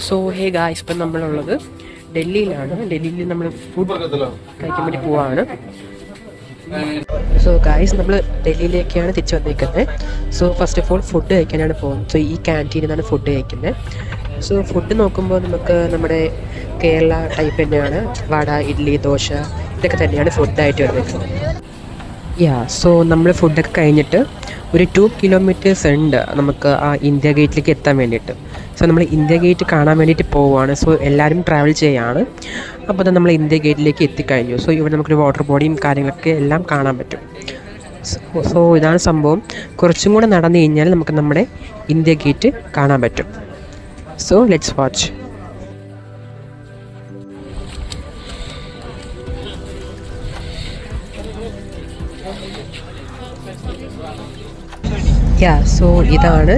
So hey guys, ഇപ്പം നമ്മളുള്ളത് ഡൽഹിയിലാണ്. ഡൽഹിയിൽ നമ്മൾ ഫുഡ് കഴിക്കാൻ വേണ്ടി പോവാണ്. സോ ഗായ്സ്, നമ്മൾ ഡൽഹിയിലേക്കാണ് തിരിച്ചു വന്നിരിക്കുന്നത്. So first of all food കഴിക്കാനാണ് പോകുന്നത്. സോ ഈ ക്യാൻറ്റീനിൽ നിന്നാണ് ഫുഡ് കഴിക്കുന്നത്. സോ ഫുഡ് നോക്കുമ്പോൾ നമുക്ക് നമ്മുടെ കേരള ടൈപ്പ് തന്നെയാണ്. വട, ഇഡ്ഡലി, ദോശ ഇതൊക്കെ തന്നെയാണ് ഫുഡായിട്ട് വരുന്നത്. സോ നമ്മൾ ഫുഡൊക്കെ കഴിഞ്ഞിട്ട് ഒരു 2 കിലോമീറ്റേഴ്സ് ഉണ്ട് നമുക്ക് ആ ഇന്ത്യ ഗേറ്റിലേക്ക് എത്താൻ വേണ്ടിയിട്ട്. സോ നമ്മൾ ഇന്ത്യ ഗേറ്റ് കാണാൻ വേണ്ടിയിട്ട് പോവുകയാണ്. സോ എല്ലാവരും ട്രാവൽ ചെയ്യുകയാണ്. അപ്പോൾ അത് നമ്മൾ ഇന്ത്യ ഗേറ്റിലേക്ക് എത്തിക്കഴിഞ്ഞു. സോ ഇവിടെ നമുക്കൊരു വാട്ടർ ബോഡിയും കാര്യങ്ങളൊക്കെ എല്ലാം കാണാൻ പറ്റും. സോ ഇതാണ് സംഭവം. കുറച്ചും കൂടെ നടന്നു കഴിഞ്ഞാൽ നമുക്ക് നമ്മുടെ ഇന്ത്യ ഗേറ്റ് കാണാൻ പറ്റും. So let's watch. സോ ഇതാണ്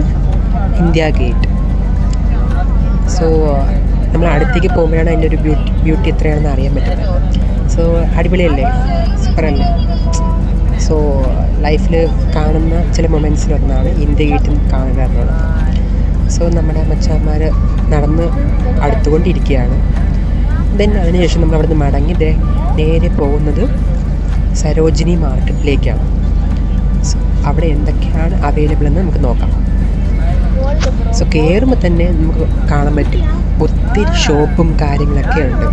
ഇന്ത്യ ഗേറ്റ്. സോ നമ്മൾ അടുത്തേക്ക് പോകുമ്പോഴാണ് അതിൻ്റെ ഒരു ബ്യൂട്ടി എത്രയാണെന്ന് അറിയാൻ പറ്റുന്നത്. സോ അടിപൊളിയല്ലേ, സൂപ്പറല്ലേ. സോ ലൈഫിൽ കാണുന്ന ചില മൊമെൻറ്റ്സിലൊന്നാണ് ഇന്ത്യ ഗേറ്റ് കാണുക എന്നുള്ളത്. സോ നമ്മുടെ മച്ചാന്മാർ നടന്ന് അടുത്തുകൊണ്ടിരിക്കുകയാണ്. ദെൻ അതിനുശേഷം നമ്മൾ അവിടെ നിന്ന് മടങ്ങി നേരെ പോകുന്നത് സരോജിനി മാർക്കറ്റിലേക്കാണ്. സോ അവിടെ എന്തൊക്കെയാണ് അവൈലബിൾ എന്ന് നമുക്ക് നോക്കാം. സോ കയറുമ്പോൾ തന്നെ നമുക്ക് കാണാൻ പറ്റും ഒത്തിരി ഷോപ്പും കാര്യങ്ങളൊക്കെ ഉണ്ട്.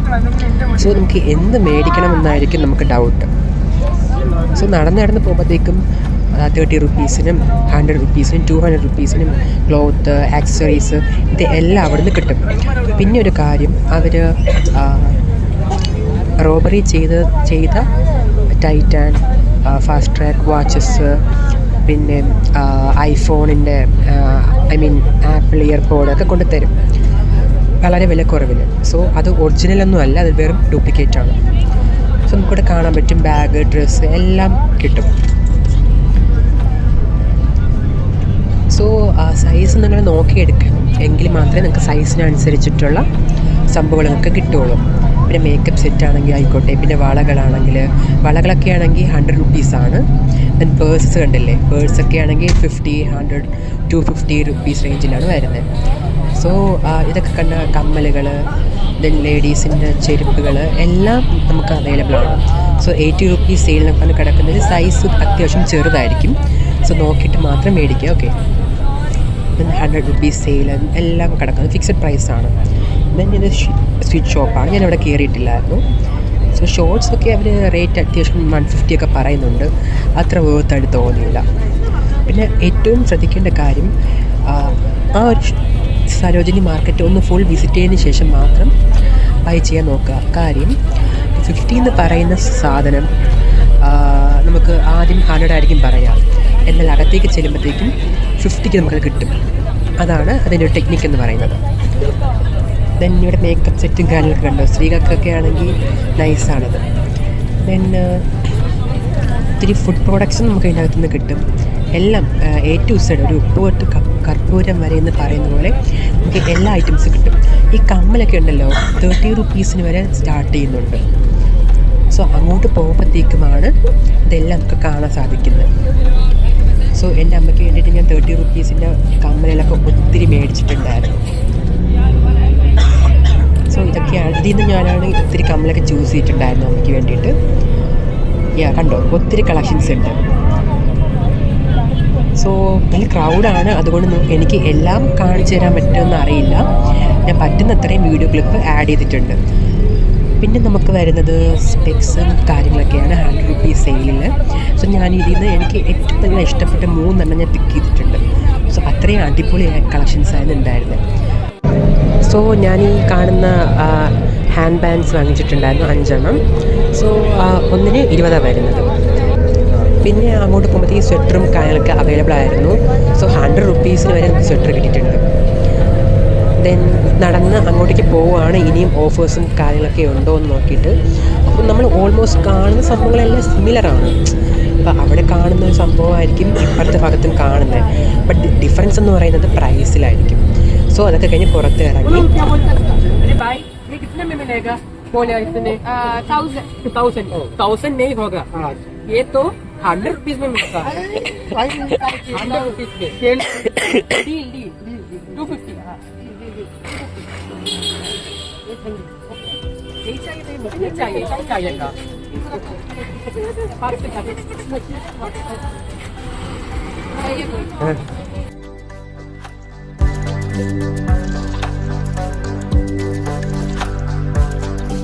സോ നമുക്ക് എന്ത് മേടിക്കണമെന്നായിരിക്കും നമുക്ക് ഡൗട്ട്. സോ നടന്ന് പോകുമ്പോഴത്തേക്കും 30 റുപ്പീസിനും 100 റുപ്പീസിനും 200 റുപ്പീസിനും ക്ലോത്ത്, ആക്സസറീസ് ഇത് എല്ലാം അവിടെ നിന്ന് കിട്ടും. പിന്നെ ഒരു കാര്യം, അവർ റോബറി ചെയ്ത ടൈറ്റാൻ, ഫാസ്റ്റ് ട്രാക്ക് വാച്ചസ്, പിന്നെ ഐഫോണിൻ്റെ ആപ്പിൾ ഇയർപോഡ് ഒക്കെ കൊണ്ടുതരും വളരെ വിലക്കുറവിൽ. സോ അത് ഒറിജിനലൊന്നും അല്ല, അത് വെറും ഡ്യൂപ്ലിക്കേറ്റാണ്. സോ നമുക്കിവിടെ കാണാൻ പറ്റും ബാഗ്, ഡ്രസ്സ് എല്ലാം കിട്ടും. സോ സൈസ് നിങ്ങൾ നോക്കിയെടുക്കണം, എങ്കിൽ മാത്രമേ നിങ്ങൾക്ക് സൈസിനനുസരിച്ചിട്ടുള്ള സംഭവങ്ങൾ നിങ്ങൾക്ക് കിട്ടുകയുള്ളൂ. പിന്നെ മേക്കപ്പ് സെറ്റ് ആണെങ്കിൽ ആയിക്കോട്ടെ, പിന്നെ വളകളൊക്കെ ആണെങ്കിൽ 100 റുപ്പീസാണ്. ദെൻ പേഴ്സസ് കണ്ടില്ലേ, പേഴ്സൊക്കെ ആണെങ്കിൽ 50, 100, 250 റുപ്പീസ് റേഞ്ചിലാണ് വരുന്നത്. സോ ഇതൊക്കെ കണ്ട കമ്മലുകൾ, ദെൻ ലേഡീസിൻ്റെ ചെരുപ്പുകൾ എല്ലാം നമുക്ക് അവൈലബിൾ ആണ്. സോ 80 റുപ്പീസ് സെയിലിനൊക്കെ കിടക്കുന്നത്. സൈസ് അത്യാവശ്യം ചെറുതായിരിക്കും. സോ നോക്കിയിട്ട് മാത്രം മേടിക്കുക. ഓക്കെ, 100 റുപ്പീസ് സെയിൽ എല്ലാം കിടക്കുന്നത് ഫിക്സഡ് പ്രൈസാണ്. ദെൻ ഇത് സ്വീറ്റ് ഷോപ്പാണ്. ഞാനിവിടെ കയറിയിട്ടില്ലായിരുന്നു. സോ ഷോർട്സൊക്കെ അവർ റേറ്റ് അത്യാവശ്യം 150 ഒക്കെ പറയുന്നുണ്ട്. അത്ര വേർത്തായിട്ട് തോന്നിയില്ല. പിന്നെ ഏറ്റവും ശ്രദ്ധിക്കേണ്ട കാര്യം, ആ ഒരു സരോജിനി മാർക്കറ്റ് ഒന്ന് ഫുൾ വിസിറ്റ് ചെയ്തതിന് ശേഷം മാത്രം ബൈ ചെയ്യാൻ നോക്കുക. കാര്യം 50 എന്ന് പറയുന്ന സാധനം നമുക്ക് ആദ്യം 100 ആയിരിക്കും പറയാം, എന്നാൽ അകത്തേക്ക് ചെല്ലുമ്പോഴത്തേക്കും 50ക്ക് നമുക്കത് കിട്ടും. അതാണ് അതിൻ്റെ ഒരു ടെക്നിക്ക് എന്ന് പറയുന്നത്. ദെൻ ഇവിടെ മേക്കപ്പ് സെറ്റും കാര്യങ്ങളൊക്കെ കണ്ടോ, സ്ത്രീകൾക്കൊക്കെ ആണെങ്കിൽ നൈസാണത്. ദെൻ ഒത്തിരി ഫുഡ് പ്രോഡക്ട്സും നമുക്ക് അതിൻ്റെ അകത്തുനിന്ന് കിട്ടും. എല്ലാം A to Z, ഒരു ഉപ്പ് തൊട്ട് കർപ്പൂരം വരെ എന്ന് പറയുന്ന പോലെ നമുക്ക് എല്ലാ ഐറ്റംസും കിട്ടും. ഈ കമ്മലൊക്കെ ഉണ്ടല്ലോ 30 റുപ്പീസിന് വരെ സ്റ്റാർട്ട് ചെയ്യുന്നുണ്ട്. സോ അങ്ങോട്ട് പോകുമ്പോഴത്തേക്കുമാണ് ഇതെല്ലാം നമുക്ക് കാണാൻ സാധിക്കുന്നത്. സോ എൻ്റെ അമ്മയ്ക്ക് വേണ്ടിയിട്ട് ഞാൻ 30 റുപ്പീസിൻ്റെ കമ്മലൊക്കെ ഒത്തിരി മേടിച്ചിട്ടുണ്ടായിരുന്നു. സോ ഇതൊക്കെയാണ്, ഇതിൽ നിന്ന് ഞാനാണ് ഒത്തിരി കമ്മലൊക്കെ ചൂസ് ചെയ്തിട്ടുണ്ടായിരുന്നു അമ്മയ്ക്ക് വേണ്ടിയിട്ട്. കണ്ടോ, ഒത്തിരി കളക്ഷൻസ് ഉണ്ട്. സോ നല്ല ക്രൗഡാണ്, അതുകൊണ്ട് എനിക്ക് എല്ലാം കാണിച്ചു തരാൻ പറ്റുമെന്ന് അറിയില്ല. ഞാൻ പറ്റുന്നത്രയും വീഡിയോ ക്ലിപ്പ് ആഡ് ചെയ്തിട്ടുണ്ട്. പിന്നെ നമുക്ക് വരുന്നത് സ്പെക്സും കാര്യങ്ങളൊക്കെയാണ് 100 റുപ്പീസ് സെയിലിൽ. സോ ഞാൻ ഇതിൽ നിന്ന് എനിക്ക് ഏറ്റവും നല്ല ഇഷ്ടപ്പെട്ട 3 ഞാൻ പിക്ക് ചെയ്തിട്ടുണ്ട്. സോ അത്രയും അടിപൊളി കളക്ഷൻസ് ആയിരുന്നു ഉണ്ടായിരുന്നത്. സോ ഞാൻ ഈ കാണുന്ന ഹാൻഡ് ബാഗ്സ് വാങ്ങിച്ചിട്ടുണ്ടായിരുന്നു 5 എണ്ണം. സോ ഒന്നിന് 20 വരുന്നത്. പിന്നെ അങ്ങോട്ട് പോകുമ്പോഴത്തേക്ക് സ്വെറ്ററും കാര്യങ്ങളൊക്കെ അവൈലബിൾ ആയിരുന്നു. സോ 100 റുപ്പീസിന് വരെ നമുക്ക് സ്വെറ്റർ കിട്ടിയിട്ടുണ്ട്. ദെൻ നടന്ന് അങ്ങോട്ടേക്ക് പോവുകയാണ്. ഇനിയും ഓഫേഴ്സും കാര്യങ്ങളൊക്കെ ഉണ്ടോ എന്ന് നോക്കിയിട്ട്. അപ്പം നമ്മൾ ഓൾമോസ്റ്റ് കാണുന്ന സംഭവങ്ങളെല്ലാം സിമിലറാണ്. അപ്പോൾ അവിടെ കാണുന്ന ഒരു സംഭവമായിരിക്കും ഇപ്പുറത്തെ ഭാഗത്തും കാണുന്നത്. ബട്ട് ഡിഫറൻസ് എന്ന് പറയുന്നത് പ്രൈസിലായിരിക്കും. सो अदर कहीं पुरते इरंगी भाई ये कितने में मिलेगा फोन है इसमें 1000 नहीं होगा ये तो 100 रुपीज में मिलता है, 100 रुपीज में डील 250। यही चाहिए, मुझे चाहिए, चाहिएगा।